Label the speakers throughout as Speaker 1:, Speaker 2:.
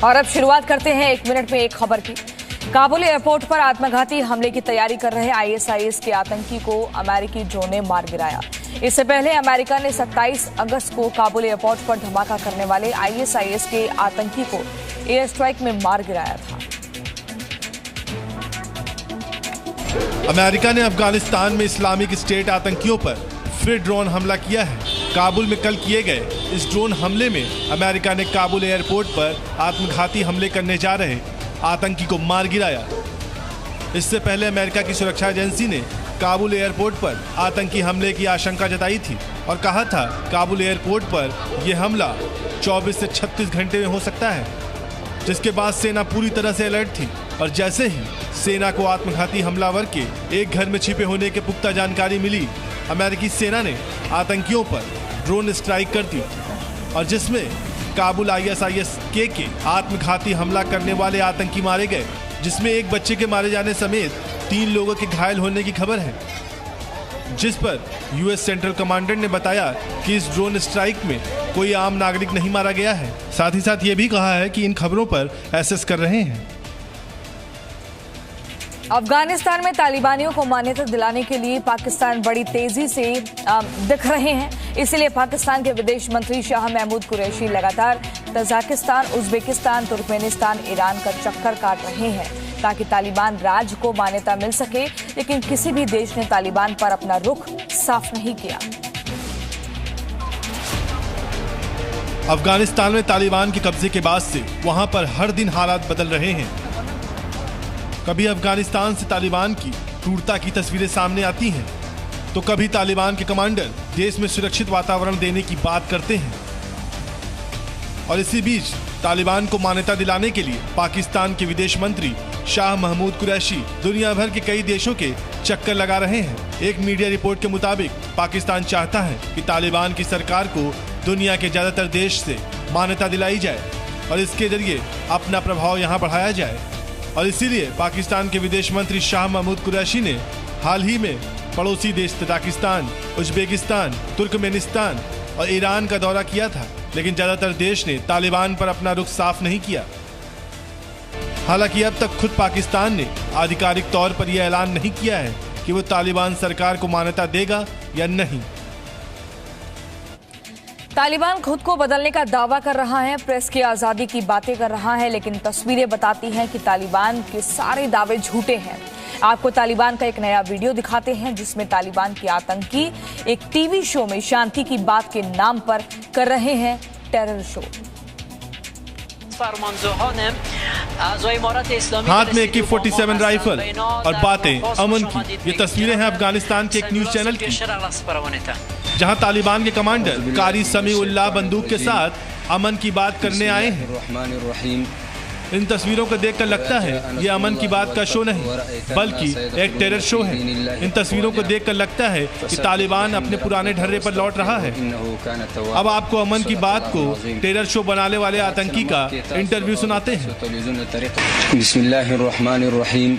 Speaker 1: और अब शुरुआत करते हैं 1 मिनट में एक खबर की। काबुल एयरपोर्ट पर आत्मघाती हमले की तैयारी कर रहे आईएसआईएस के आतंकी को अमेरिकी ड्रोन ने मार गिराया। इससे पहले अमेरिका ने 27 अगस्त को काबुल एयरपोर्ट पर धमाका करने वाले आईएसआईएस के आतंकी को एयर स्ट्राइक में मार गिराया था।
Speaker 2: अमेरिका ने अफगानिस्तान में इस्लामिक स्टेट आतंकियों पर फिर ड्रोन हमला किया है। काबुल में कल किए गए इस ड्रोन हमले में अमेरिका ने काबुल एयरपोर्ट पर आत्मघाती हमले करने जा रहे आतंकी को मार गिराया। इससे पहले अमेरिका की सुरक्षा एजेंसी ने काबुल एयरपोर्ट पर आतंकी हमले की आशंका जताई थी और कहा था काबुल एयरपोर्ट पर यह हमला 24 से 36 घंटे में हो सकता है, जिसके बाद सेना पूरी तरह से अलर्ट थी। और जैसे ही सेना को आत्मघाती हमलावर के एक घर में छिपे होने की पुख्ता जानकारी मिली, अमेरिकी सेना ने आतंकियों पर ड्रोन स्ट्राइक कर दी और जिसमें काबुल आईएसआईएस के आत्मघाती हमला करने वाले आतंकी मारे गए, जिसमें एक बच्चे के मारे जाने समेत 3 लोगों के घायल होने की खबर है। जिस पर यूएस सेंट्रल कमांडर ने बताया कि इस ड्रोन स्ट्राइक में कोई आम नागरिक नहीं मारा गया है। साथ ही साथ ये भी कहा है कि इन खबरों पर एसेस कर रहे हैं।
Speaker 1: अफगानिस्तान में तालिबानियों को मान्यता दिलाने के लिए पाकिस्तान बड़ी तेजी से दिख रहे हैं। इसलिए पाकिस्तान के विदेश मंत्री शाह महमूद कुरैशी लगातार तजाकिस्तान, उज्बेकिस्तान, तुर्कमेनिस्तान, ईरान का चक्कर काट रहे हैं ताकि तालिबान राज को मान्यता मिल सके। लेकिन किसी भी देश ने तालिबान पर अपना रुख साफ नहीं किया।
Speaker 2: अफगानिस्तान में तालिबान के कब्जे के बाद से वहां पर हर दिन हालात बदल रहे हैं। कभी अफगानिस्तान से तालिबान की क्रूरता की तस्वीरें सामने आती हैं, तो कभी तालिबान के कमांडर देश में सुरक्षित वातावरण देने की बात करते हैं। और इसी बीच तालिबान को मान्यता दिलाने के लिए पाकिस्तान के विदेश मंत्री शाह महमूद कुरैशी दुनिया भर के कई देशों के चक्कर लगा रहे हैं। एक मीडिया रिपोर्ट के मुताबिक पाकिस्तान चाहता है कि तालिबान की सरकार को दुनिया के ज्यादातर देश से मान्यता दिलाई जाए और इसके जरिए अपना प्रभाव यहाँ बढ़ाया जाए। और इसीलिए पाकिस्तान के विदेश मंत्री शाह महमूद कुरैशी ने हाल ही में पड़ोसी देश तजाकिस्तान, उज्बेकिस्तान, तुर्कमेनिस्तान और ईरान का दौरा किया था, लेकिन ज्यादातर देश ने तालिबान पर अपना रुख साफ नहीं किया। हालांकि अब तक खुद पाकिस्तान ने आधिकारिक तौर पर यह ऐलान नहीं किया है कि वो तालिबान सरकार को मान्यता देगा या नहीं।
Speaker 1: तालिबान खुद को बदलने का दावा कर रहा है, प्रेस की आजादी की बातें कर रहा है, लेकिन तस्वीरें बताती हैं कि तालिबान के सारे दावे झूठे हैं। आपको तालिबान का एक नया वीडियो दिखाते हैं जिसमें तालिबान के आतंकी एक टीवी शो में शांति की बात के नाम पर कर रहे हैं टेरर शो।
Speaker 2: हाथ में AK-47 राइफल और बातें अमन की। ये तस्वीरें हैं अफगानिस्तान के एक न्यूज चैनल की, जहां तालिबान के कमांडर कारी समीउल्लाह बंदूक के साथ अमन की बात करने आए हैं। इन तस्वीरों को देखकर लगता है ये अमन की बात का शो नहीं बल्कि एक टेरर शो है। इन तस्वीरों को देखकर लगता है कि तालिबान अपने पुराने ढर्रे पर लौट रहा है। अब आपको अमन की बात को टेरर शो बनाने वाले आतंकी का इंटरव्यू सुनाते हैं।
Speaker 3: बिस्मिल्लाहिर्रहमानिर्रहीम।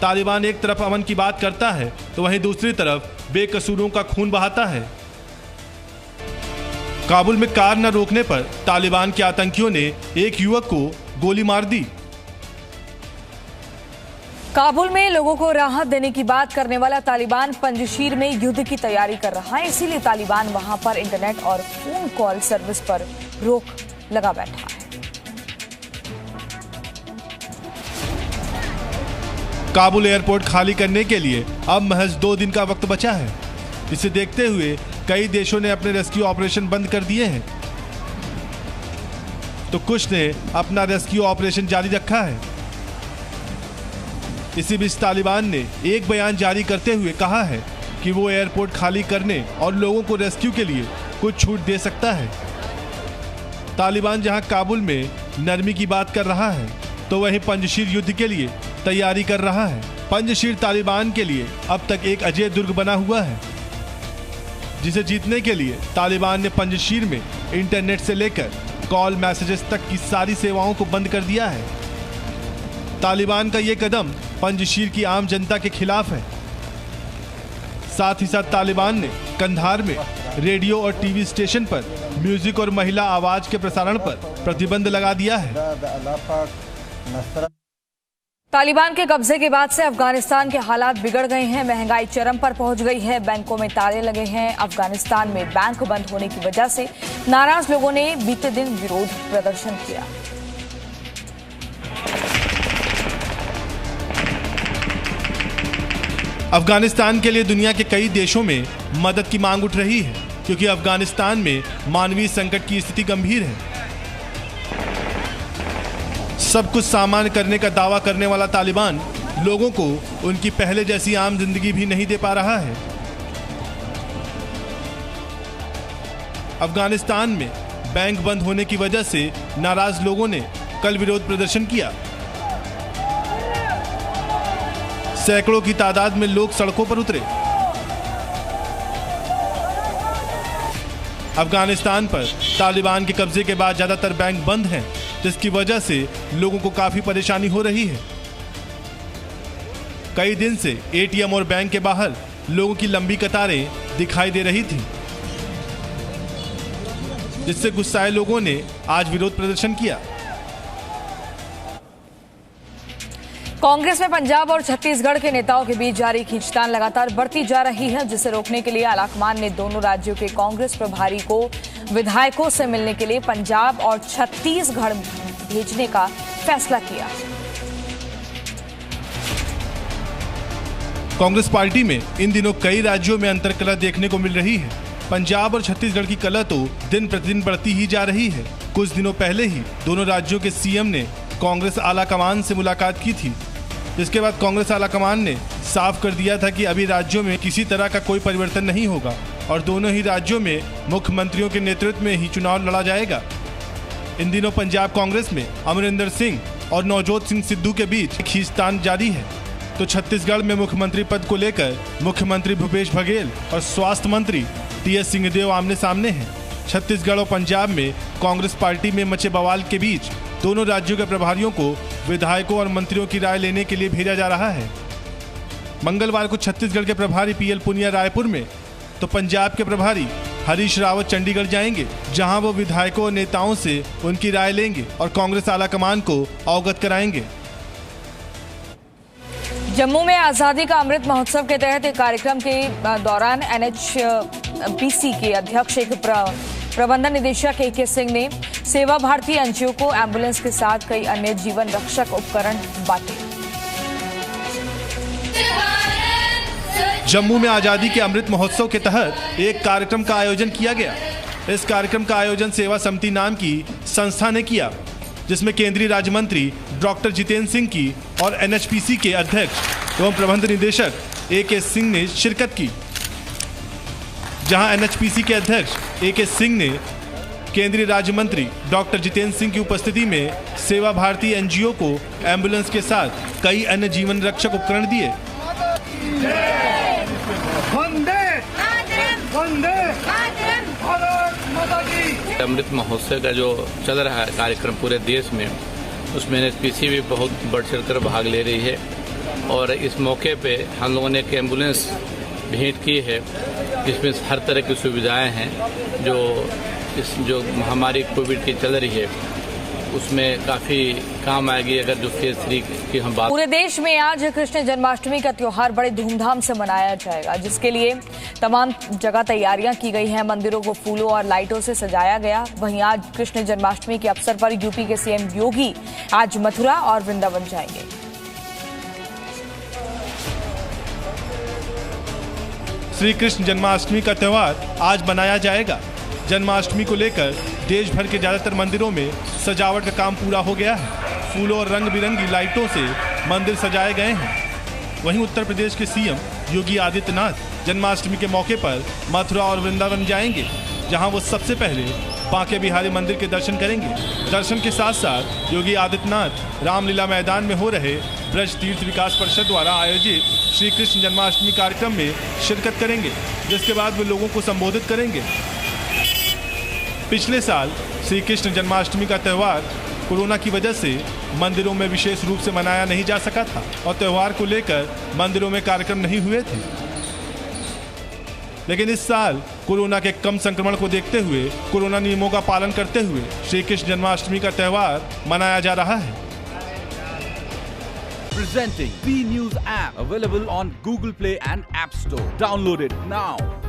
Speaker 2: तालिबान एक तरफ अमन की बात करता है तो वहीं दूसरी तरफ बेकसूरों का खून बहाता है। काबुल में कार न रोकने पर तालिबान के आतंकियों ने एक युवक को गोली मार दी।
Speaker 1: काबुल में लोगों को राहत देने की बात करने वाला तालिबान पंजशीर में युद्ध की तैयारी कर रहा है। इसीलिए तालिबान वहां पर इंटरनेट और फोन कॉल सर्विस पर रोक लगा बैठा है।
Speaker 2: काबुल एयरपोर्ट खाली करने के लिए अब महज 2 दिन का वक्त बचा है। इसे देखते हुए कई देशों ने अपने रेस्क्यू ऑपरेशन बंद कर दिए हैं, तो कुछ ने अपना रेस्क्यू ऑपरेशन जारी रखा है। इसी बीच तालिबान ने एक बयान जारी करते हुए कहा है कि वो एयरपोर्ट खाली करने और लोगों को रेस्क्यू के लिए कुछ छूट दे सकता है। तालिबान जहां काबुल में नरमी की बात कर रहा है, तो वहीं पंजशीर युद्ध के लिए तैयारी कर रहा है। पंजशीर तालिबान के लिए अब तक एक अजय दुर्ग बना हुआ है, जिसे जीतने के लिए तालिबान ने पंजशीर में इंटरनेट से लेकर कॉल मैसेजेस तक की सारी सेवाओं को बंद कर दिया है। तालिबान का ये कदम पंजशीर की आम जनता के खिलाफ है। साथ ही साथ तालिबान ने कंधार में रेडियो और टीवी स्टेशन पर म्यूजिक और महिला आवाज के प्रसारण पर प्रतिबंध लगा दिया है।
Speaker 1: तालिबान के कब्जे के बाद से अफगानिस्तान के हालात बिगड़ गए हैं। महंगाई चरम पर पहुंच गई है। बैंकों में ताले लगे हैं। अफगानिस्तान में बैंक बंद होने की वजह से नाराज लोगों ने बीते दिन विरोध प्रदर्शन किया।
Speaker 2: अफगानिस्तान के लिए दुनिया के कई देशों में मदद की मांग उठ रही है, क्योंकि अफगानिस्तान में मानवीय संकट की स्थिति गंभीर है। सब कुछ सामान्य करने का दावा करने वाला तालिबान लोगों को उनकी पहले जैसी आम जिंदगी भी नहीं दे पा रहा है। अफगानिस्तान में बैंक बंद होने की वजह से नाराज लोगों ने कल विरोध प्रदर्शन किया। सैकड़ों की तादाद में लोग सड़कों पर उतरे। अफगानिस्तान पर तालिबान के कब्जे के बाद ज्यादातर बैंक बंद हैं, जिसकी वजह से लोगों को काफी परेशानी हो रही है। कई दिन से एटीएम और बैंक के बाहर लोगों की लंबी कतारें दिखाई दे रही थीं, जिससे गुस्साए लोगों ने आज विरोध प्रदर्शन किया।
Speaker 1: कांग्रेस में पंजाब और छत्तीसगढ़ के नेताओं के बीच जारी खींचतान लगातार बढ़ती जा रही है, जिसे रोकने के लिए आलाकमान ने दोनों राज्यों के कांग्रेस प्रभारी को विधायकों से मिलने के लिए पंजाब और छत्तीसगढ़ भेजने का फैसला किया।
Speaker 2: कांग्रेस पार्टी में इन दिनों कई राज्यों में अंतर्कलह देखने को मिल रही है। पंजाब और छत्तीसगढ़ की कलह तो दिन प्रतिदिन बढ़ती ही जा रही है। कुछ दिनों पहले ही दोनों राज्यों के सीएम ने कांग्रेस आलाकमान से मुलाकात की थी। इसके बाद कांग्रेस आलाकमान ने साफ कर दिया था कि अभी राज्यों में किसी तरह का कोई परिवर्तन नहीं होगा और दोनों ही राज्यों में मुख्यमंत्रियों के नेतृत्व में ही चुनाव लड़ा जाएगा। इन दिनों पंजाब कांग्रेस में अमरिंदर सिंह और नवजोत सिंह सिद्धू के बीच खींचतान जारी है, तो छत्तीसगढ़ में मुख्यमंत्री पद को लेकर मुख्यमंत्री भूपेश बघेल और स्वास्थ्य मंत्री टीएस सिंहदेव आमने सामने हैं। छत्तीसगढ़ और पंजाब में कांग्रेस पार्टी में मचे बवाल के बीच दोनों राज्यों के प्रभारियों को विधायकों और मंत्रियों की राय लेने के लिए भेजा जा रहा है। मंगलवार को छत्तीसगढ़ के प्रभारी पीएल पुनिया रायपुर में, तो पंजाब के प्रभारी हरीश रावत चंडीगढ़ जाएंगे, जहां वो विधायकों और नेताओं से उनकी राय लेंगे और कांग्रेस आलाकमान को अवगत कराएंगे।
Speaker 1: जम्मू में आजादी का अमृत महोत्सव के तहत एक कार्यक्रम के दौरान एनएचपीसी के अध्यक्ष प्रबंधन निदेशक के सिंह ने सेवा भारती एनजीओ को एम्बुलेंस के साथ कई अन्य जीवन रक्षक उपकरण बांटे।
Speaker 2: जम्मू में आजादी के अमृत महोत्सव के तहत एक कार्यक्रम का आयोजन किया गया। इस कार्यक्रम का आयोजन सेवा समिति नाम की संस्था ने किया, जिसमें केंद्रीय राज्य मंत्री डॉक्टर जितेंद्र सिंह की और एनएचपीसी के अध्यक्ष एवं प्रबंध निदेशक ए.के. सिंह ने शिरकत की। जहां एनएचपीसी के अध्यक्ष ए.के. सिंह ने केंद्रीय राज्य मंत्री डॉक्टर जितेंद्र सिंह की उपस्थिति में सेवा भारती एनजीओ को एम्बुलेंस के साथ कई अन्य जीवन रक्षक उपकरण दिए।
Speaker 4: अमृत महोत्सव का जो चल रहा है कार्यक्रम पूरे देश में, उसमें एनएचपीसी भी बहुत बढ़ चढ़ कर भाग ले रही है और इस मौके पे हम लोगों ने एक एम्बुलेंस भेंट की है, जिसमें हर तरह की सुविधाएं हैं जो महामारी कोविड की चल रही है उसमें काफी काम आएगी। अगर जो फेज 3 की हम बात,
Speaker 1: पूरे देश में आज कृष्ण जन्माष्टमी का त्योहार बड़े धूमधाम से मनाया जाएगा, जिसके लिए तमाम जगह तैयारियां की गई हैं। मंदिरों को फूलों और लाइटों से सजाया गया। वहीं आज कृष्ण जन्माष्टमी के अवसर पर यूपी के सीएम योगी आज मथुरा और वृंदावन जाएंगे।
Speaker 2: श्री कृष्ण जन्माष्टमी का त्योहार आज मनाया जाएगा। जन्माष्टमी को लेकर देश भर के ज्यादातर मंदिरों में सजावट का काम पूरा हो गया है। फूलों और रंग बिरंगी लाइटों से मंदिर सजाए गए हैं। वहीं उत्तर प्रदेश के सीएम योगी आदित्यनाथ जन्माष्टमी के मौके पर मथुरा और वृंदावन जाएंगे, जहां वो सबसे पहले बांके बिहारी मंदिर के दर्शन करेंगे। दर्शन के साथ साथ योगी आदित्यनाथ रामलीला मैदान में हो रहे ब्रज तीर्थ विकास परिषद द्वारा आयोजित श्री कृष्ण जन्माष्टमी कार्यक्रम में शिरकत करेंगे, जिसके बाद वे लोगों को संबोधित करेंगे। पिछले साल श्री कृष्ण जन्माष्टमी का त्यौहार कोरोना की वजह से मंदिरों में विशेष रूप से मनाया नहीं जा सका था और त्योहार को लेकर मंदिरों में कार्यक्रम नहीं हुए थे। लेकिन इस साल कोरोना के कम संक्रमण को देखते हुए कोरोना नियमों का पालन करते हुए श्री कृष्ण जन्माष्टमी का त्योहार मनाया जा रहा है।
Speaker 5: Presenting B News app, available on Google Play and App Store. Download it now.